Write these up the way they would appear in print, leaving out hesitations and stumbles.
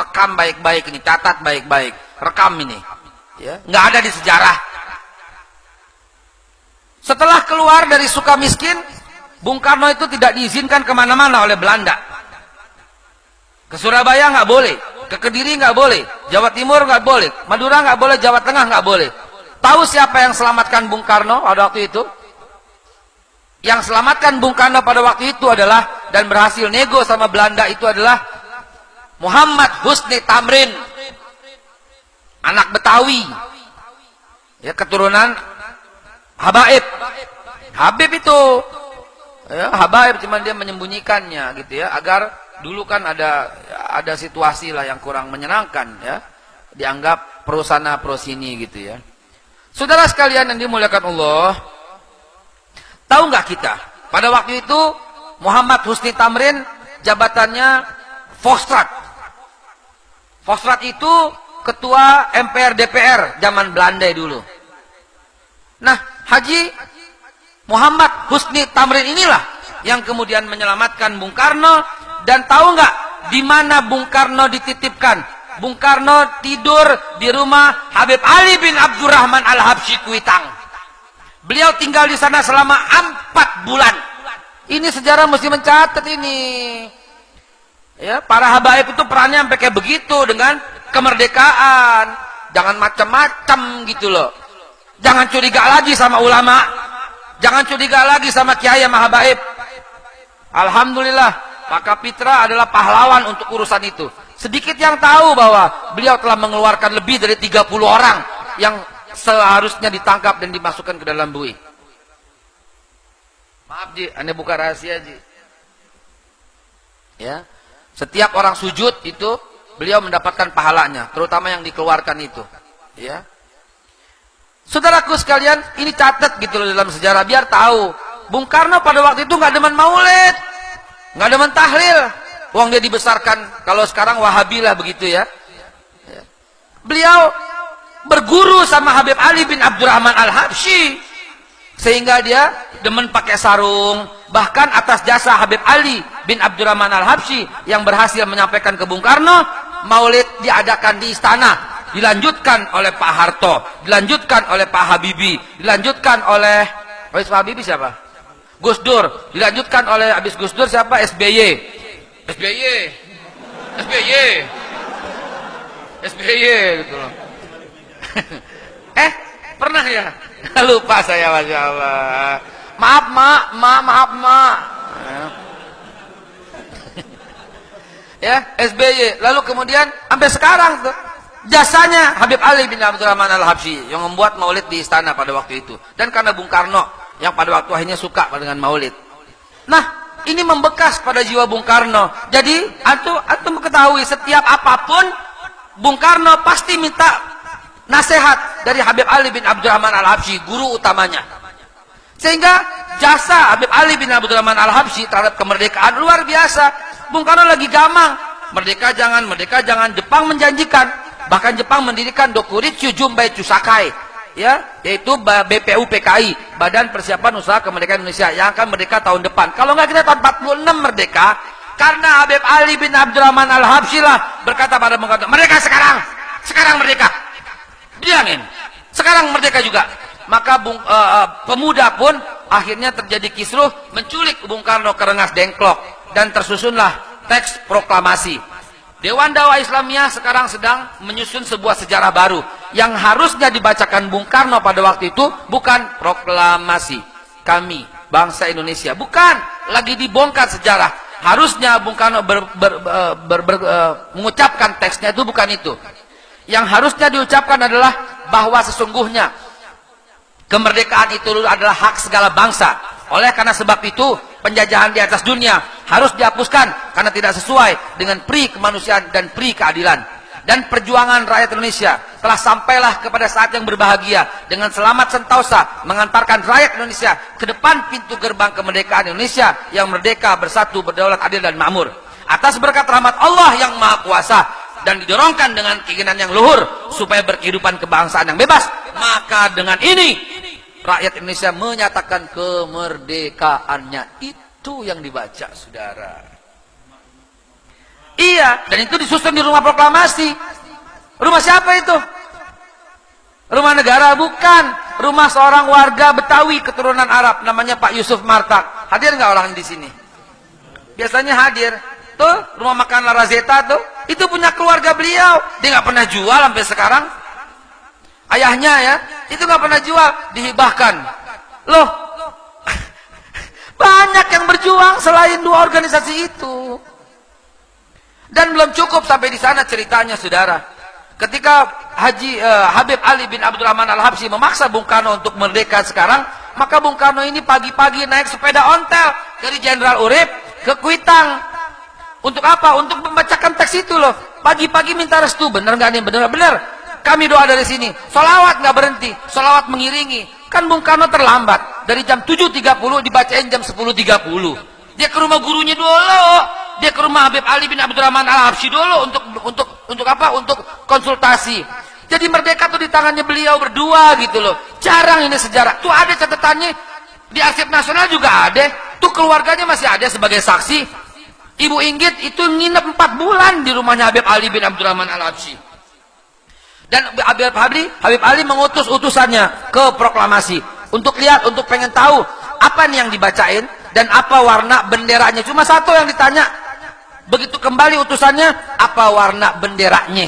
rekam baik-baik ini, catat baik-baik, rekam ini. Ya, nggak ada di sejarah. Setelah keluar dari Sukamiskin, Bung Karno itu tidak diizinkan kemana-mana oleh Belanda. Ke Surabaya nggak boleh, ke Kediri nggak boleh, Jawa Timur nggak boleh, Madura nggak boleh, Jawa Tengah nggak boleh. Tahu siapa yang selamatkan Bung Karno pada waktu itu? Yang selamatkan Bung Karno pada waktu itu adalah, dan berhasil nego sama Belanda itu adalah Muhammad Husni Tamrin, anak Betawi, ya, keturunan Habaib. Habib itu, ya, Habaib, cuman dia menyembunyikannya gitu ya, agar dulu kan ada situasi lah yang kurang menyenangkan ya, dianggap pro sana pro sini gitu ya. Saudara sekalian yang dimuliakan Allah, tahu nggak kita pada waktu itu Muhammad Husni Tamrin jabatannya Volkstraat. Volkstraat itu ketua MPR DPR zaman Belanda dulu. Nah, Haji Muhammad Husni Tamrin inilah yang kemudian menyelamatkan Bung Karno. Dan tahu nggak di mana Bung Karno dititipkan? Bung Karno tidur di rumah Habib Ali bin Abdurrahman Al-Habsyi Kuitang. Beliau tinggal di sana selama 4 bulan. Ini sejarah mesti mencatat ini. Ya, para habaib itu perannya sampai kayak begitu dengan kemerdekaan. Jangan macam-macam gitu loh. Jangan curiga lagi sama ulama. Jangan curiga lagi sama kiai sama habaib. Alhamdulillah, Pak Kapitra adalah pahlawan untuk urusan itu. Sedikit yang tahu bahwa beliau telah mengeluarkan lebih dari 30 orang yang seharusnya ditangkap dan dimasukkan ke dalam bui. Maaf Ji, Anda buka rahasia Ji. Ya, setiap orang sujud itu beliau mendapatkan pahalanya, terutama yang dikeluarkan itu. Ya, saudaraku sekalian, ini catat gitu loh dalam sejarah biar tahu. Bung Karno pada waktu itu nggak demen maulid, nggak demen tahlil. Uang dia dibesarkan, kalau sekarang Wahabi lah begitu ya. Beliau berguru sama Habib Ali bin Abdurrahman Al-Habsyi, sehingga dia demen pakai sarung. Bahkan atas jasa Habib Ali bin Abdurrahman Al-Habsyi yang berhasil menyampaikan ke Bung Karno, maulid diadakan di istana, dilanjutkan oleh Pak Harto, dilanjutkan oleh Pak Habibie, dilanjutkan oleh Pak Habibie siapa? Gus Dur, dilanjutkan oleh habis Gus Dur siapa? SBY. SBY gitu loh. Pernah ya? Lupa saya, Masya Allah. Maaf mak. Ya, SBY. Lalu kemudian sampai sekarang tuh jasanya Habib Ali bin Abdurrahman Al-Habsyi yang membuat maulid di istana pada waktu itu. Dan karena Bung Karno yang pada waktu akhirnya suka dengan maulid. Nah, ini membekas pada jiwa Bung Karno. Jadi antum ketahui setiap apapun Bung Karno pasti minta nasihat dari Habib Ali bin Abdurrahman Al-Habsyi, guru utamanya. Sehingga jasa Habib Ali bin Abdurrahman Al-Habsyi terhadap kemerdekaan luar biasa. Bung Karno lagi gamang, merdeka jangan, Jepang menjanjikan, bahkan Jepang mendirikan Dokuritsu Jumbai Chusakai, ya, yaitu BPUPKI, Badan Persiapan Usaha Kemerdekaan Indonesia, yang akan merdeka tahun depan. Kalau nggak kita tahun 46 merdeka, karena Habib Ali bin Abdurrahman Al-Habsyi lah berkata pada Bung Karno, merdeka sekarang merdeka. Diamin, sekarang merdeka juga. Maka pemuda pun akhirnya terjadi kisruh, menculik Bung Karno ke Rengas Dengklok, dan tersusunlah teks proklamasi. Dewan Dakwah Islamiyah sekarang sedang menyusun sebuah sejarah baru yang harusnya dibacakan Bung Karno pada waktu itu bukan proklamasi kami bangsa Indonesia, bukan, lagi dibongkar sejarah. Harusnya Bung Karno mengucapkan teksnya itu bukan itu. Yang harusnya diucapkan adalah bahwa sesungguhnya kemerdekaan itu adalah hak segala bangsa. Oleh karena sebab itu penjajahan di atas dunia harus dihapuskan karena tidak sesuai dengan pri kemanusiaan dan pri keadilan. Dan perjuangan rakyat Indonesia telah sampailah kepada saat yang berbahagia dengan selamat sentosa mengantarkan rakyat Indonesia ke depan pintu gerbang kemerdekaan Indonesia yang merdeka, bersatu, berdaulat, adil dan makmur. Atas berkat rahmat Allah yang Maha Kuasa dan didorongkan dengan keinginan yang luhur supaya berkehidupan kebangsaan yang bebas, maka dengan ini rakyat Indonesia menyatakan kemerdekaannya. Itu yang dibaca, saudara. Iya, dan itu disusun di rumah proklamasi. Rumah siapa itu? Rumah negara? Bukan. Rumah seorang warga Betawi keturunan Arab, namanya Pak Yusuf Martak. Hadir nggak orang di sini? Biasanya hadir. Tuh, rumah makan La Razeta tuh, itu punya keluarga beliau. Dia nggak pernah jual sampai sekarang. Ayahnya ya, itu nggak pernah jual, dihibahkan. Loh, banyak yang berjuang selain dua organisasi itu. Dan belum cukup sampai di sana ceritanya, saudara. Ketika Habib Ali bin Abdurrahman Al-Habsyi memaksa Bung Karno untuk merdeka sekarang, maka Bung Karno ini pagi-pagi naik sepeda ontel dari Jenderal Urip ke Kuitang. Untuk apa? Untuk membacakan teks itu loh. Pagi-pagi minta restu. Bener nggak nih? Bener. Kami doa dari sini. Solawat nggak berhenti. Solawat mengiringi. Kan Bung Karno terlambat. Dari jam 7.30 dibacain jam 10.30. Dia ke rumah gurunya dulu. Dia ke rumah Habib Ali bin Abdurrahman Al-Habsyi dulu untuk apa? Untuk konsultasi. Jadi merdeka tuh di tangannya beliau berdua gitu loh. Jarang ini sejarah. Tuh ada catatannya di Arsip Nasional juga ada. Tuh keluarganya masih ada sebagai saksi. Ibu Inggit itu nginep 4 bulan di rumahnya Habib Ali bin Abdurrahman Al-Habsyi. Dan Habib Ali mengutus utusannya ke proklamasi untuk lihat, untuk pengen tahu apa nih yang dibacain dan apa warna benderanya. Cuma satu yang ditanya. Begitu kembali utusannya, apa warna benderanya?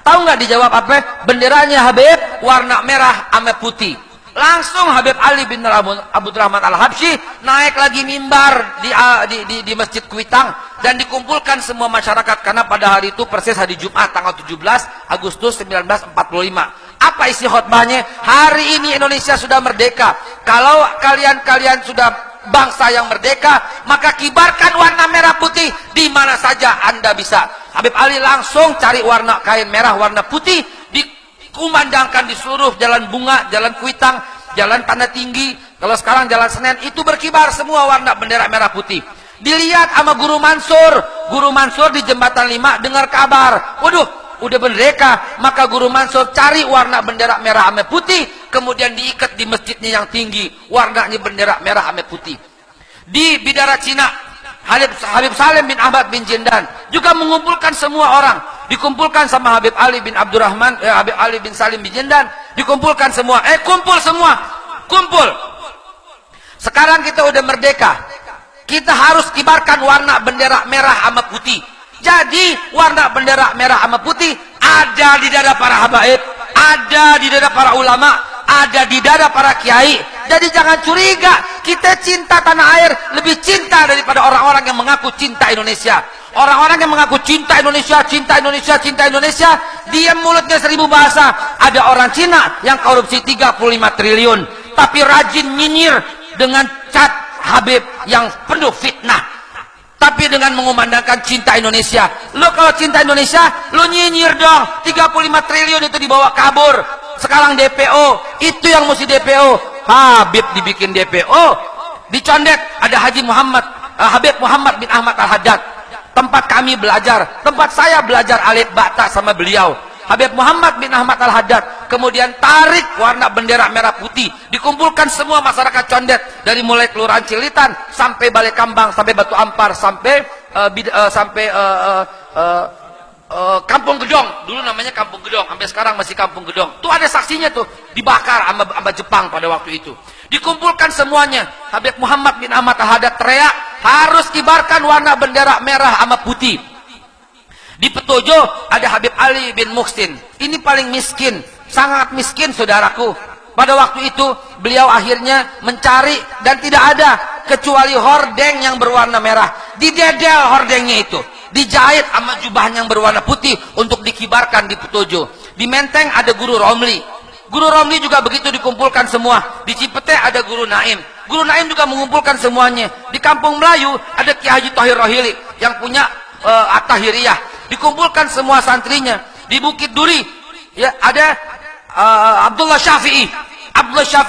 Tahu nggak dijawab apa? Benderanya Habib warna merah sama putih. Langsung Habib Ali bin Abdurrahman Al-Habsyi naik lagi mimbar di Masjid Kuitang dan dikumpulkan semua masyarakat, karena pada hari itu persis hari Jumat tanggal 17 Agustus 1945. Apa isi khutbahnya? Hari ini Indonesia sudah merdeka. Kalau kalian sudah bangsa yang merdeka, maka kibarkan warna merah putih di mana saja Anda bisa. Habib Ali langsung cari warna kain merah warna putih, dikumandangkan di seluruh jalan Bunga, jalan Kuitang, jalan Tanda Tinggi, kalau sekarang jalan Senen, itu berkibar semua warna bendera merah putih. Dilihat sama Guru Mansur di Jembatan 5 dengar kabar, waduh udah merdeka, maka Guru Mansur cari warna bendera merah sama putih, kemudian diikat di masjidnya yang tinggi, warnanya bendera merah sama putih. Di Bidara Cina, Habib Salim bin Ahmad bin Jindan juga mengumpulkan semua orang, dikumpulkan sama Habib Ali bin Habib Ali bin Salim bin Jindan, dikumpulkan semua, kumpul. Sekarang kita udah merdeka, kita harus kibarkan warna bendera merah sama putih. Jadi warna bendera merah sama putih ada di dada para habaib, ada di dada para ulama, ada di dada para kiai. Jadi jangan curiga, kita cinta tanah air lebih cinta daripada orang-orang yang mengaku cinta Indonesia. Orang-orang yang mengaku cinta Indonesia, diam mulutnya 1000 bahasa. Ada orang Cina yang korupsi 35 triliun, tapi rajin nyinyir dengan cat Habib yang penuh fitnah. Tapi dengan mengumandangkan cinta Indonesia. Lo kalau cinta Indonesia, lo nyinyir dong. 35 triliun itu dibawa kabur. Sekarang DPO, itu yang mesti DPO. Habib dibikin DPO. Dicondet ada Habib Muhammad bin Ahmad Al-Haddad. Tempat kami belajar, tempat saya belajar alif bata sama beliau. Habib Muhammad bin Ahmad Al-Haddad kemudian tarik warna bendera merah putih, dikumpulkan semua masyarakat Condet dari mulai Kelurahan Cilitan sampai Balai Kambang, sampai Batu Ampar, sampai Kampung Gedong. Dulu namanya Kampung Gedong, sampai sekarang masih Kampung Gedong. Tuh ada saksinya tuh, dibakar sama Jepang pada waktu itu. Dikumpulkan semuanya. Habib Muhammad bin Ahmad Al-Haddad teriak, harus kibarkan warna bendera merah sama putih. Di Petojo ada Habib Ali bin Muhsin. Ini paling miskin, sangat miskin saudaraku. Pada waktu itu beliau akhirnya mencari dan tidak ada kecuali hordeng yang berwarna merah. Didedel hordengnya itu, dijahit sama jubahnya yang berwarna putih untuk dikibarkan di Petojo. Di Menteng ada Guru Romli. Guru Romli juga begitu dikumpulkan semua. Di Cipete ada Guru Naim. Guru Naim juga mengumpulkan semuanya. Di Kampung Melayu ada Kiai Haji Thohir Rohili yang punya At-Tahiriyah. Dikumpulkan semua santrinya. Di Bukit Duri ya ada Abdullah Syafi'i,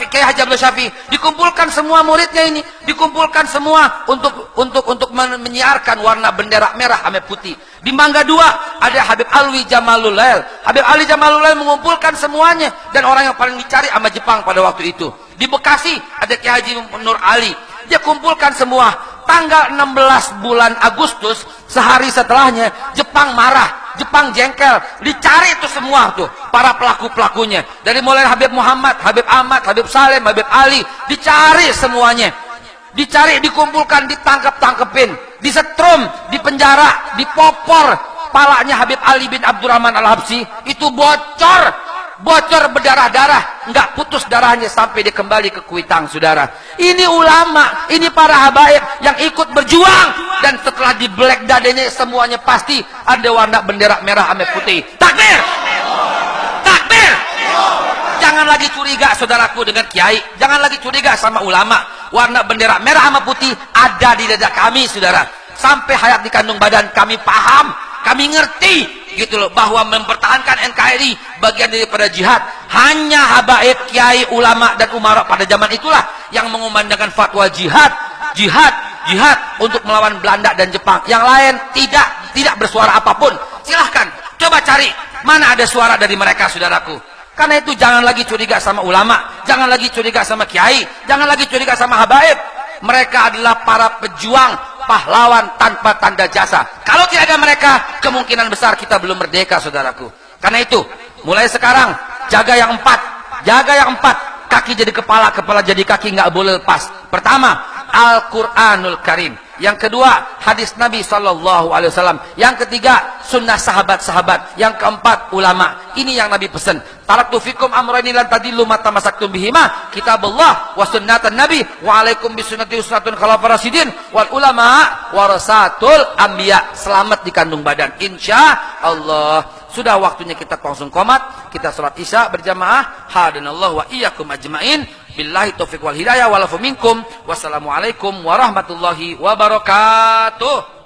Kiai Haji Abdullah Syafi'i. Dikumpulkan semua muridnya ini, dikumpulkan semua untuk menyiarkan warna bendera merah sama putih. Di Mangga 2 ada Habib Alwi Jamalulail. Habib Ali Jamalulail mengumpulkan semuanya dan orang yang paling dicari sama Jepang pada waktu itu. Di Bekasi ada Kiai Haji Nur Ali. Dia kumpulkan semua. tanggal 16 bulan Agustus, sehari setelahnya Jepang marah, Jepang jengkel, dicari itu semua tuh para pelaku-pelakunya, dari mulai Habib Muhammad, Habib Ahmad, Habib Salim, Habib Ali, dicari semuanya, dicari, dikumpulkan, ditangkep-tangkepin, disetrum, dipenjara, dipopor. Palanya Habib Ali bin Abdurrahman Al-Habsyi itu bocor berdarah-darah, nggak putus darahnya sampai dia kembali ke Kuitang, saudara. Ini ulama, ini para habaib yang ikut berjuang, dan setelah di black dadanya semuanya pasti ada warna bendera merah sama putih. Takbir, takbir. Jangan lagi curiga saudaraku dengan kiai, jangan lagi curiga sama ulama. Warna bendera merah sama putih ada di dada kami, saudara. Sampai hayat di kandung badan kami paham, kami ngerti gitu loh, bahwa mempertahankan NKRI bagian daripada jihad. Hanya habaib, kiai, ulama dan umara pada zaman itulah yang mengumandangkan fatwa jihad untuk melawan Belanda dan Jepang. Yang lain tidak bersuara apapun. Silahkan coba cari mana ada suara dari mereka, saudaraku. Karena itu jangan lagi curiga sama ulama, jangan lagi curiga sama kiai, jangan lagi curiga sama habaib. Mereka adalah para pejuang, pahlawan tanpa tanda jasa. Kalau tidak ada mereka, kemungkinan besar kita belum merdeka, saudaraku. Karena itu, mulai sekarang jaga yang empat, kaki jadi kepala, kepala jadi kaki, nggak boleh lepas. Pertama, Al-Quranul Karim. Yang kedua, hadis Nabi SAW. Yang ketiga, sunnah sahabat-sahabat. Yang keempat, ulama. Ini yang Nabi pesan. Taraktu fikum amrayni lan tadillu ma tamassaktum bihima, kitabullah wa sunnatan nabi wa alaikum bisunnati usnatun khalafar rasyidin wal ulama warasatul anbiya. Selamat di kandung badan, insya Allah. Sudah waktunya kita langsung qomat, kita sholat isya berjamaah. Hadanallahu wa iyyakum ajmain. Billahi taufiq wal hidayah walafu minkum. Wassalamualaikum warahmatullahi wabarakatuh.